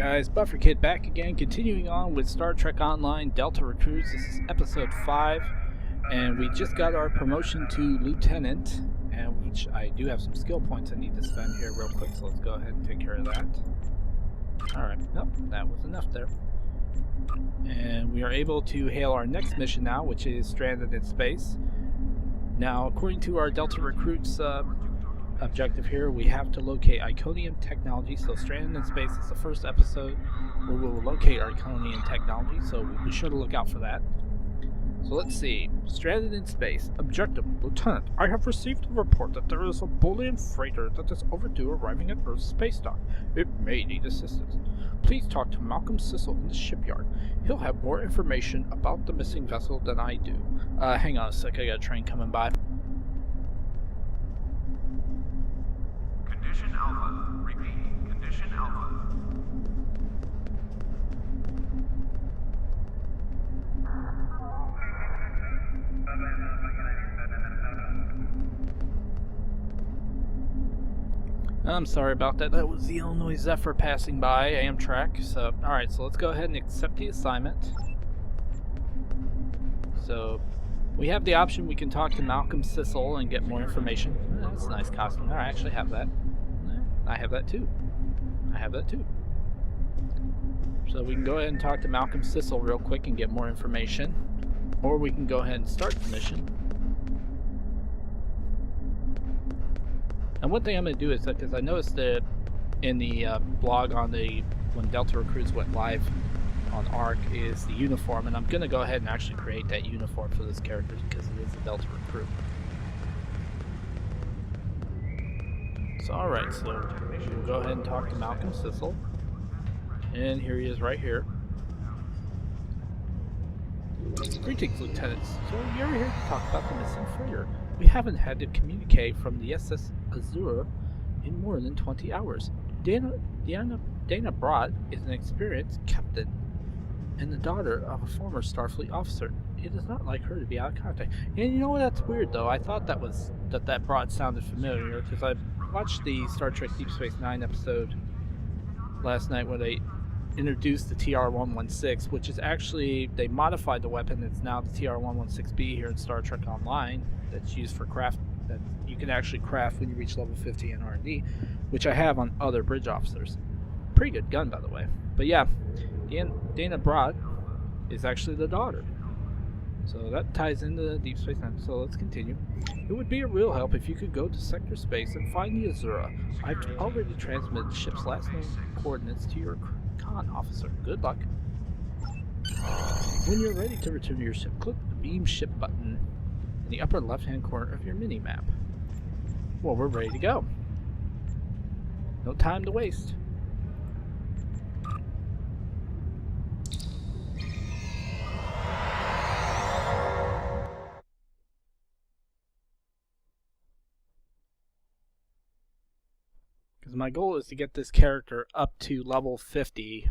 guys, Buffer Kid back again, continuing on with Star Trek Online Delta Recruits. This is episode 5, and we just got our promotion to Lieutenant, and which I do have some skill points I need to spend here real quick, so let's go ahead and take care of that. Alright, nope, that was enough there. And we are able to hail our next mission now, which is Stranded in Space. Now, according to our Delta Recruits objective here, we have to locate Iconium technology. So Stranded in Space is the first episode where we will locate Iconium technology, so we'll be sure to look out for that. So let's see. Stranded in Space. Objective: Lieutenant, I have received a report that there is a Boolean freighter that is overdue arriving at Earth's space dock. It may need assistance. Please talk to Malcolm Sissel in the shipyard. He'll have more information about the missing vessel than I do. Hang on a sec, I got a train coming by. Condition Alpha. Repeat. Condition Alpha. I'm sorry about that. That was the Illinois Zephyr passing by Amtrak. So, alright, so let's go ahead and accept the assignment. So, we have the option we can talk to Malcolm Sissel and get more information. That's a nice costume. I actually have that. I have that too. I have that too. So we can go ahead and talk to Malcolm Sissel real quick and get more information. Or we can go ahead and start the mission. And one thing I'm going to do is that, because I noticed that in the blog on when Delta Recruits went live on ARC, is the uniform, and I'm going to go ahead and actually create that uniform for this character because it is a Delta Recruit. So alright, so we'll go ahead and talk to Malcolm Sissel. And here he is right here. Greetings, Lieutenants. So you're here to talk about the missing freighter. We haven't had to communicate from the SS Azura in more than 20 hours. Dana Brott is an experienced captain and the daughter of a former Starfleet officer. It is not like her to be out of contact. And you know what? That's weird, though. I thought that Brott sounded familiar because I watched the Star Trek Deep Space Nine episode last night where they introduced the TR-116, which is actually, they modified the weapon. It's now the TR-116B here in Star Trek Online that's used for craft, that you can actually craft when you reach level 50 in R&D, which I have on other bridge officers. Pretty good gun, by the way. But yeah, Dana Brott is actually the daughter. So that ties into Deep Space Nine. So let's continue. It would be a real help if you could go to Sector Space and find the Azura. I've already transmitted the ship's last known coordinates to your con officer. Good luck. When you're ready to return to your ship, click the beam ship button in the upper left-hand corner of your mini-map. Well, we're ready to go. No time to waste. Because my goal is to get this character up to level 50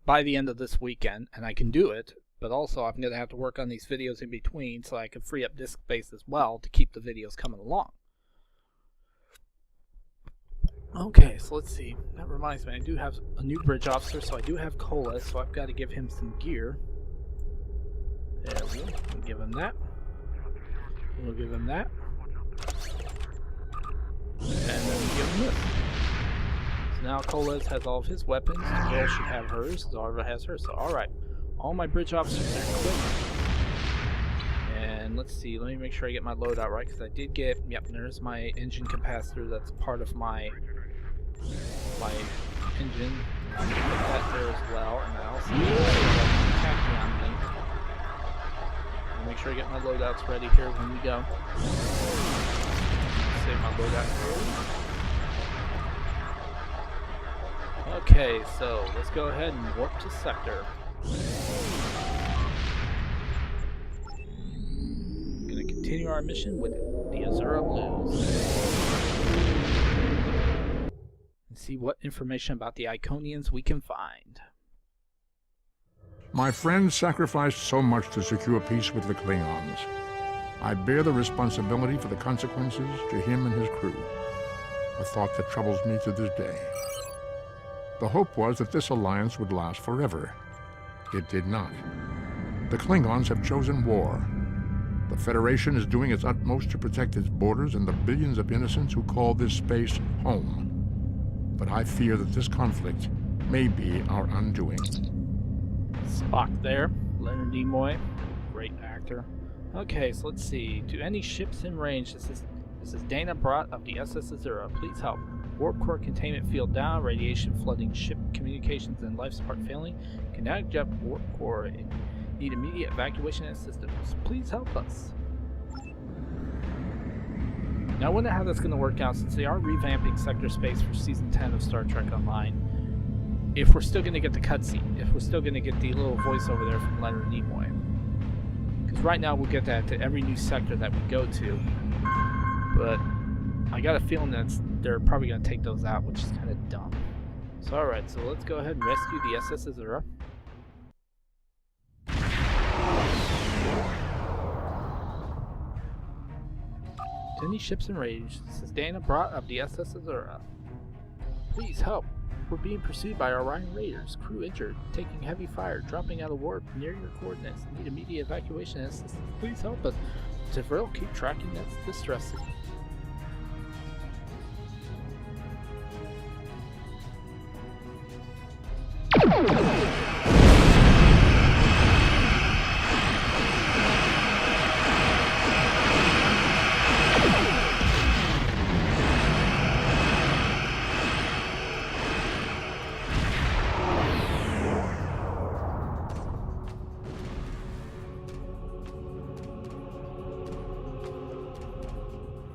by the end of this weekend, and I can do it, but also I'm going to have to work on these videos in between so I can free up disk space as well to keep the videos coming along. Okay, so let's see. That reminds me, I do have a new bridge officer, so I do have Cola, so I've got to give him some gear. There we go. We'll give him that. We'll give him that. And then we'll give him this. Now Coles has all of his weapons. The girl should have hers. Zara has hers. So alright. All my bridge officers are equipped. And let's see. Let me make sure I get my loadout right. Because I did get... Yep, there's my engine capacitor. That's part of my engine. I'm going to put that there as well. And I also have tachyon link. I'll make sure I get my loadouts ready here when we go. Save my loadout here. Okay, so let's go ahead and warp to Sector. I'm going to continue our mission with the Azura Blues. And see what information about the Iconians we can find. My friend sacrificed so much to secure peace with the Klingons. I bear the responsibility for the consequences to him and his crew. A thought that troubles me to this day. The hope was that this alliance would last forever. It did not. The Klingons have chosen war. The Federation is doing its utmost to protect its borders and the billions of innocents who call this space home. But I fear that this conflict may be our undoing. Spock there. Leonard Nimoy. Great actor. Okay, so let's see. To any ships in range, this is Dana Brott of the SS Azura. Please help. Warp core containment field down, radiation flooding ship communications and life support failing. Kinetic jet warp core. Need immediate evacuation assistance. Please help us. Now I wonder how that's going to work out since they are revamping Sector Space for Season 10 of Star Trek Online. If we're still going to get the cutscene. If we're still going to get the little voiceover there from Leonard Nimoy. Because right now we'll get that to every new sector that we go to. But I got a feeling that they're probably going to take those out, which is kind of dumb. So alright, so let's go ahead and rescue the SS Azura. To any ships in range, this is Dana Brott of the SS Azura. Please help. We're being pursued by Orion Raiders. Crew injured, taking heavy fire, dropping out of warp near your coordinates. Need immediate evacuation assistance. Please help us. Devril, keep tracking. That's distressing.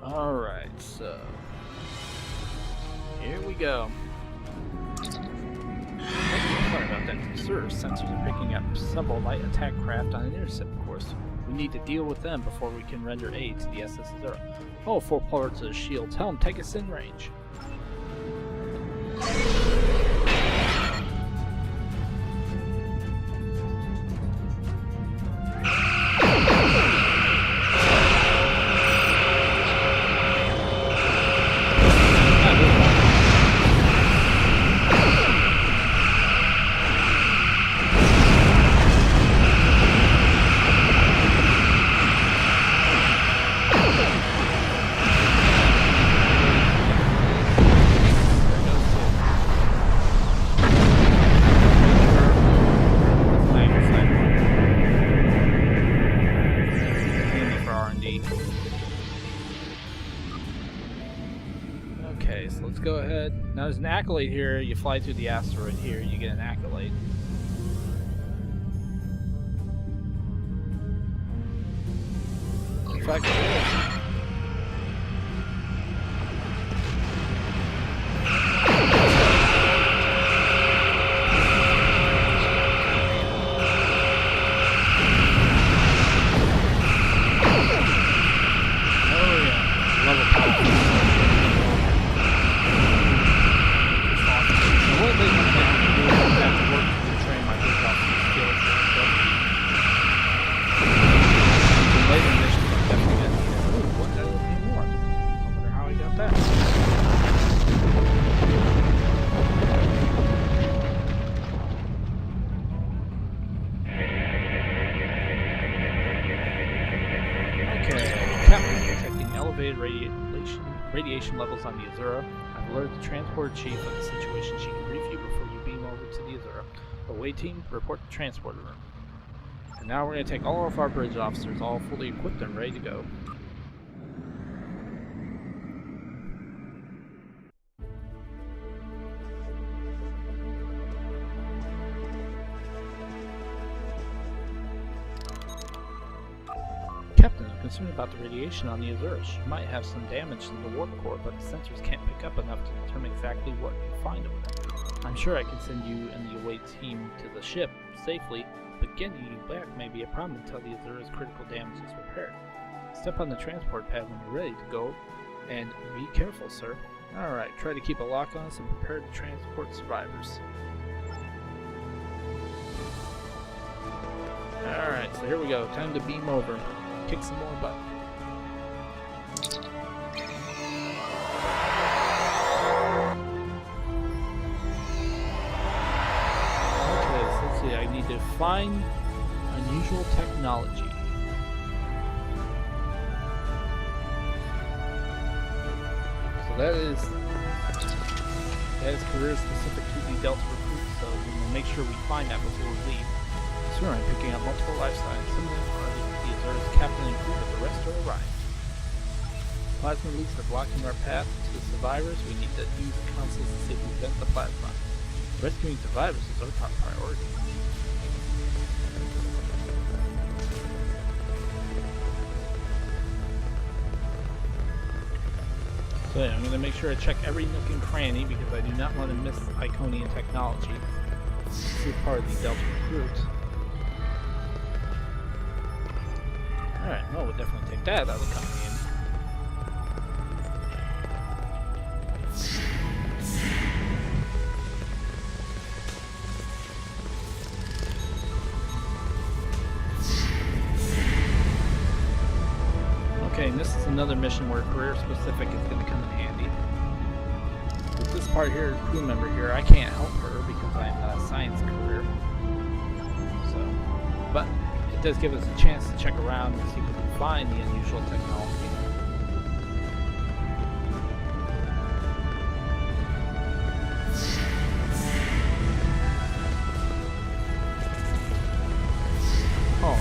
Alright, so here we go. Sorry about that. Sir, sensors are picking up several light attack craft on an intercept course. We need to deal with them before we can render aid to the SS Azura. Oh, 4 parts of the shield. Tell them, take us in range. Okay, so let's go ahead. Now there's an accolade here. You fly through the asteroid here, you get an accolade. In fact, radiation levels on the Azura. I've alerted the transport chief of the situation. She can brief you before you beam over to the Azura. Away team, report the transporter room. And now we're going to take all of our bridge officers, all fully equipped and ready to go. Concerned about the radiation on the Azura. She might have some damage to the warp core, but the sensors can't pick up enough to determine exactly what you find over there. I'm sure I can send you and the away team to the ship safely, but getting you back may be a problem until the Azura's critical damage is repaired. Step on the transport pad when you're ready to go, and be careful, sir. Alright, try to keep a lock on us and prepare to transport survivors. Alright, so here we go. Time to beam over. Kick some more butt. find unusual technology. So that is career specific to the Delta recruits, so we'll make sure we find that before we leave. Soon I'm picking up multiple life signs. Some of them are the Azura's captain and crew, but the rest are Orion. Plasma leaks are blocking our path to the survivors. We need to use the consoles to see if we prevent the plasma. Rescuing survivors is our top priority. So yeah, I'm going to make sure I check every nook and cranny because I do not want to miss Iconian technology. This is part of the Delta recruits. Alright, well, we'll definitely take that out of the company. Okay, and this is another mission where career specific is going to come in handy. With this part here, crew member here, I can't help her because I'm a science career. So, but it does give us a chance to check around and see if we can find the unusual technology. Oh,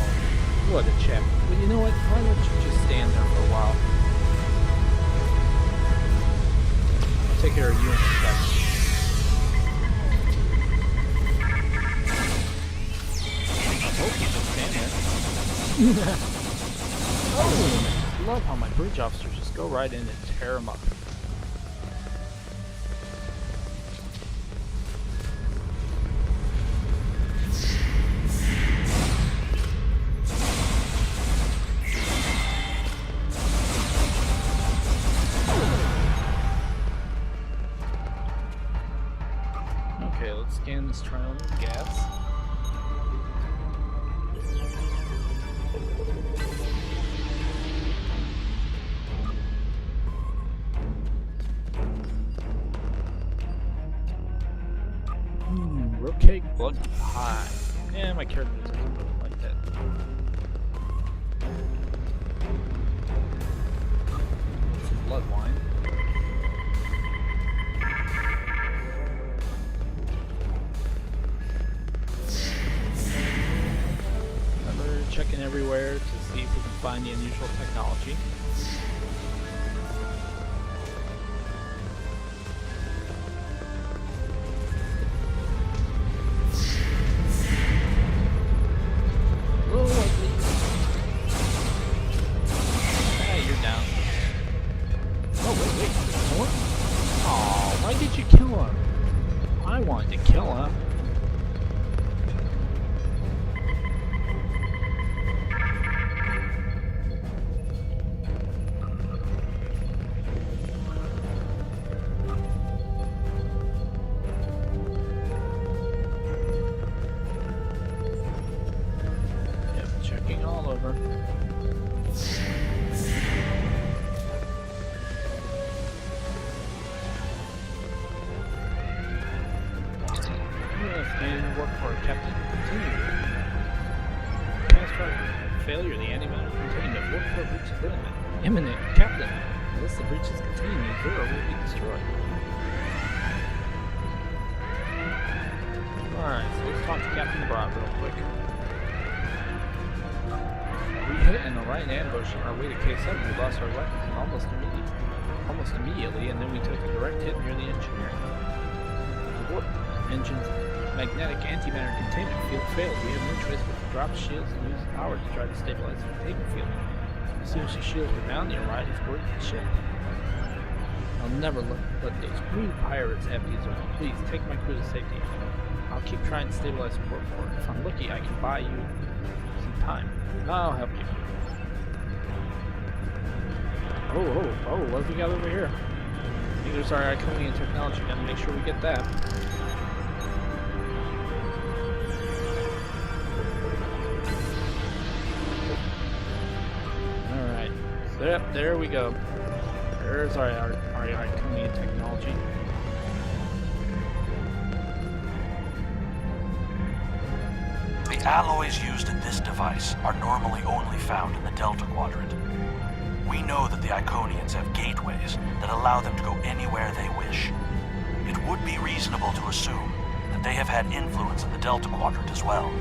what a chap. Well, you know what? Why don't you just stand there for a while? I'll take care of you in a second. I hope you just stand there. Oh, I love how my bridge officers just go right in and tear them up. Okay, let's scan this trial of gas. Roquette blood pie. Yeah, my character doesn't really like that. This is blood wine. Checking everywhere to see if we can find the unusual technology. Whoa, ugly. Ah, you're down. Oh, wait, more? Aw, why did you kill him? I wanted to kill him. All over. And work for Captain. Continue. Catastrophic failure. The antimatter containment. Work for breach of imminent. Captain. Unless the breach is contained, the Azura will be destroyed. Alright, so let's talk to Captain Broad real quick. We hit an Orion ambush on our way to K7. We lost our weapons almost immediately, and then we took a direct hit near the engineering. The warp engine's magnetic antimatter containment field failed. We have no choice but to drop shields and use power to try to stabilize the containment field. As soon as the shields were down, the Orion is boarding the ship. I'll never let those green pirates have these Azura. Please take my crew to safety. I'll keep trying to stabilize the port for it. If I'm lucky, I can buy you some time. I'll help you. Oh, what have we got over here? I think there's our Iconian technology. Gotta make sure we get that. Alright. So yep, there we go. There's our Iconian technology. Alloys used in this device are normally only found in the Delta Quadrant. We know that the Iconians have gateways that allow them to go anywhere they wish. It would be reasonable to assume that they have had influence in the Delta Quadrant as well.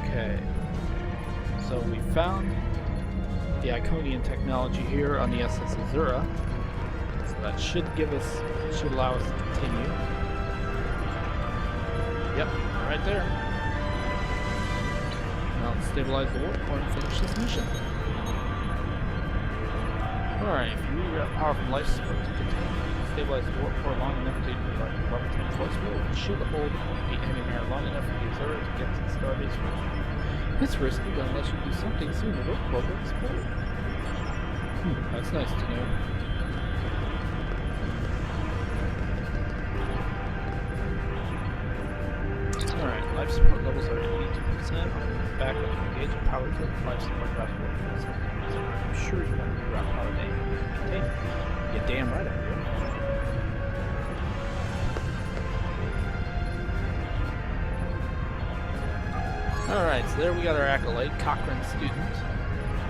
Okay. So we found the Iconian technology here on the SS Azura. So that should allow us to continue. Yep, right there. Now let's stabilize the warp core and finish this mission. Alright, if you read power from life support to continue, stabilize the warp core long enough to levitate force field, it should hold the anti-air long enough for the Azura to get to the starbase room. It's risky, but unless you do something soon, the warp core will explode. That's nice to know. Alright, life support levels are at 82%. Back up to engage and power to life support left warp core. I'm sure you want to do our power day. You're damn right I do. Alright, so there we got our acolyte, Cochrane student.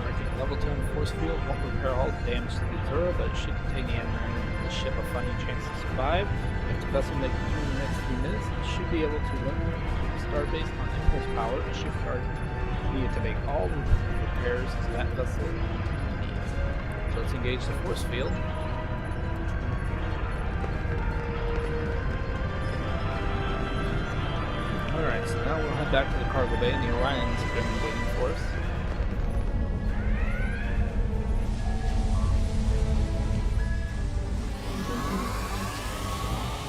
Working level 10 force field, won't repair all the damage to the Azura, but it should contain the enemy of the ship a fighting chance to survive. If the vessel makes it through in the next few minutes, it should be able to run to the starbase on impulse power. The shipyard needed to make all the repairs to that vessel needs. So let's engage the force field. Alright, so now we'll head back to the cargo bay and the Orion's going to be waiting for us.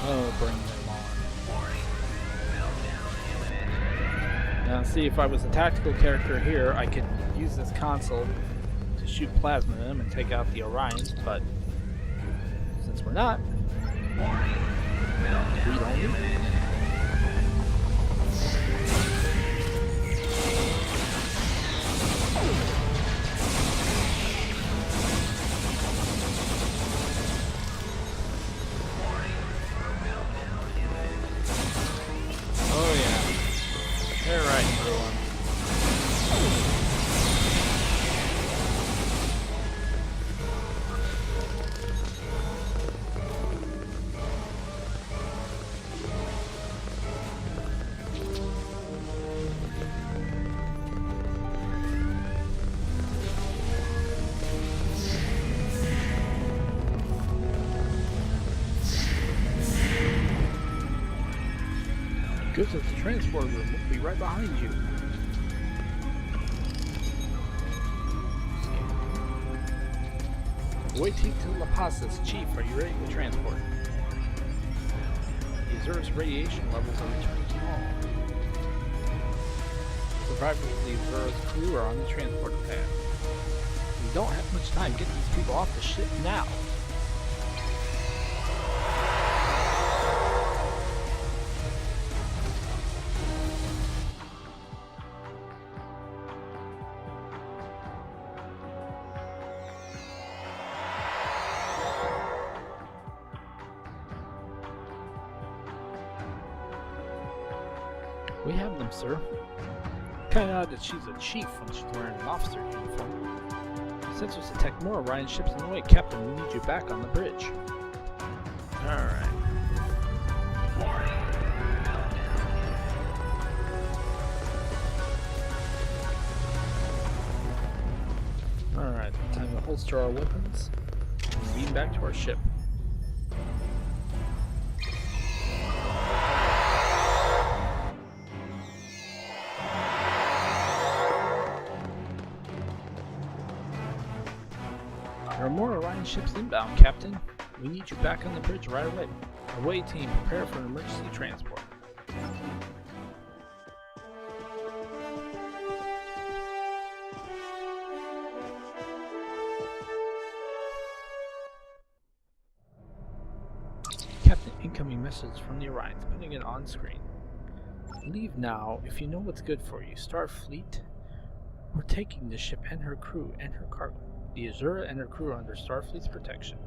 Oh, bring them on. Now see, if I was a tactical character here, I could use this console to shoot plasma at them and take out the Orions, but since we're not, read only. Oh yeah. They're right, everyone. Goods at the transport room. We'll be right behind you. Waiting to La Paz's chief. Are you ready to transport? The Azura's radiation levels are returning to normal. Survivors of the Azura's crew are on the transport path. We don't have much time. Get these people off the ship now. We have them, sir. Kinda odd that she's a chief when she's wearing an officer uniform. Sensors detect more Orion ships in the way. Captain, we need you back on the bridge. Alright. Alright, time to holster our weapons and beam back to our ship. There are more Orion ships inbound, Captain. We need you back on the bridge right away. Away team, prepare for an emergency transport. Captain, incoming message from the Orions, putting it on screen. Leave now if you know what's good for you. Starfleet, we're taking the ship and her crew and her cargo. The Azura and her crew are under Starfleet's protection.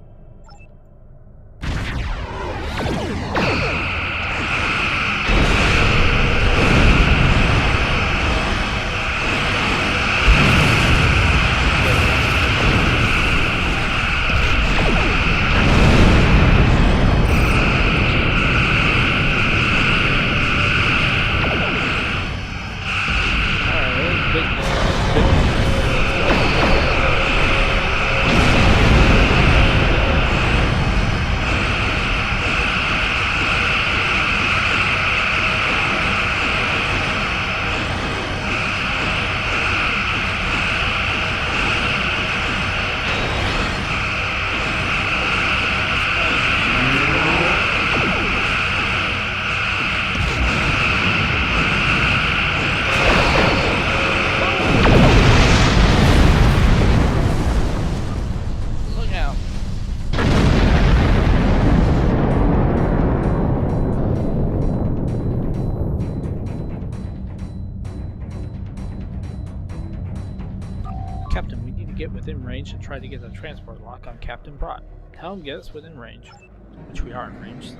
Captain, we need to get within range and try to get a transport lock on Captain Brott. Tell him get us within range. Which we are in range, so.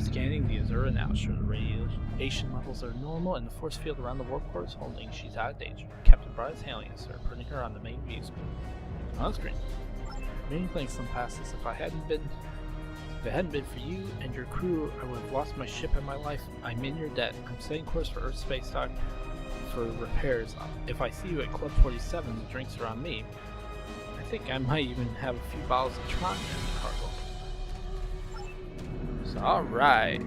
Scanning the Azura now. Sure, the radiation levels are normal and the force field around the warp core is holding. She's out of danger. Captain Brott is hailing us, sir, putting her on the main view screen. On screen. Many things come past this. If it hadn't been for you and your crew, I would have lost my ship and my life. I'm in your debt. I'm setting course for Earth Space Dock for repairs. If I see you at Club 47, the drinks are on me. I think I might even have a few bottles of Tron in the cargo. So, alright.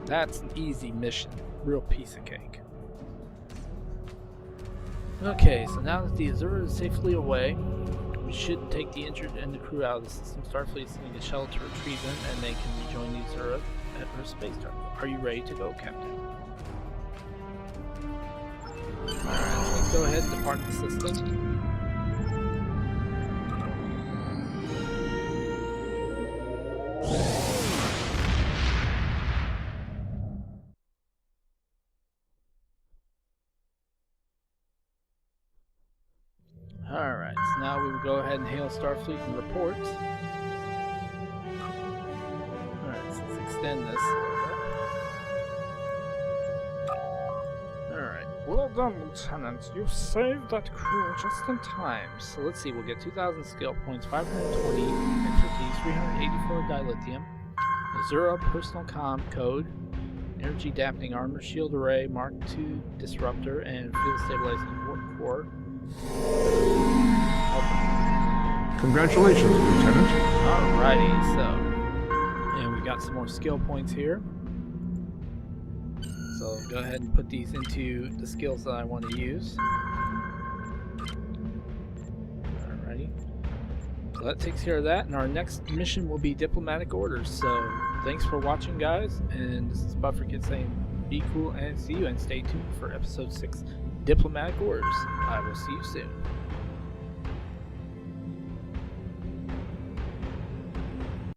That's an easy mission. Real piece of cake. Okay, so now that the Azura is safely away, we should take the injured and the crew out of the system. Starfleet is sending a shuttle to retrieve them, and they can rejoin the Azura at Earth Space Dock. Are you ready to go, Captain? Alright, let's go ahead and depart the system. Alright, so now we will go ahead and hail Starfleet and report. Alright, so let's extend this a little bit. Alright, well done, Lieutenant. You saved that crew just in time. So let's see, we'll get 2,000 skill points, 520 expertise, 384 dilithium, Azura personal comm code, energy dampening armor, shield array, Mark II disruptor, and field stabilizing warp core. Congratulations, Lieutenant. Alrighty, so, and we got some more skill points here. So go ahead and put these into the skills that I want to use. Alrighty. So that takes care of that, and our next mission will be diplomatic orders. So thanks for watching, guys, and this is Bufferkid saying be cool and see you, and stay tuned for episode 6, Diplomatic Orders. I will see you soon.